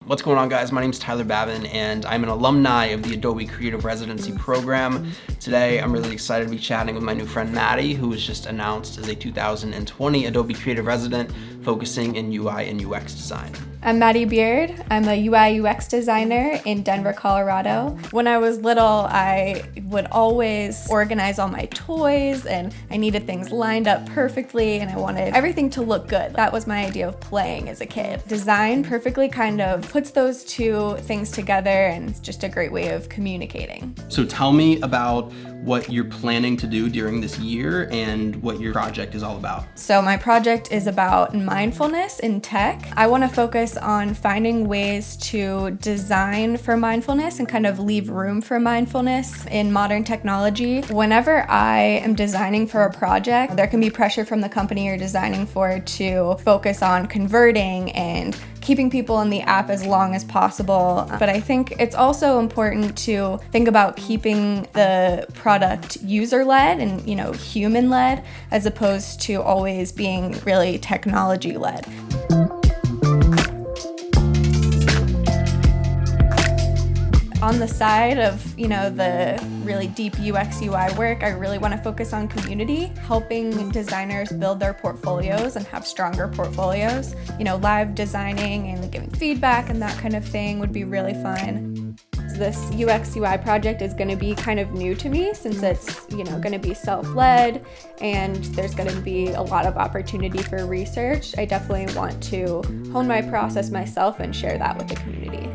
What's going on, guys? My name is Tyler Babin, and I'm an alumni of the Adobe Creative Residency program. Today, I'm really excited to be chatting with my new friend Maddie, who was just announced as a 2020 Adobe Creative Resident, focusing in UI and UX design. I'm Maddy Beard. I'm a UI UX designer in Denver, Colorado. When I was little, I would always organize all my toys, and I needed things lined up perfectly, and I wanted everything to look good. That was my idea of playing as a kid. Design perfectly kind of puts those two things together, and it's just a great way of communicating. So tell me about what you're planning to do during this year and what your project is all about. So my project is about mindfulness in tech. I want to focus on finding ways to design for mindfulness and kind of leave room for mindfulness in modern technology. Whenever I am designing for a project, there can be pressure from the company you're designing for to focus on converting and keeping people in the app as long as possible. But I think it's also important to think about keeping the product user-led and, human-led, as opposed to always being really technology-led. On the side of, the really deep UX UI work, I really want to focus on community, helping designers build their portfolios and have stronger portfolios. Live designing and giving feedback and that kind of thing would be really fun. This UX UI project is going to be kind of new to me since it's, going to be self-led and there's going to be a lot of opportunity for research. I definitely want to hone my process myself and share that with the community.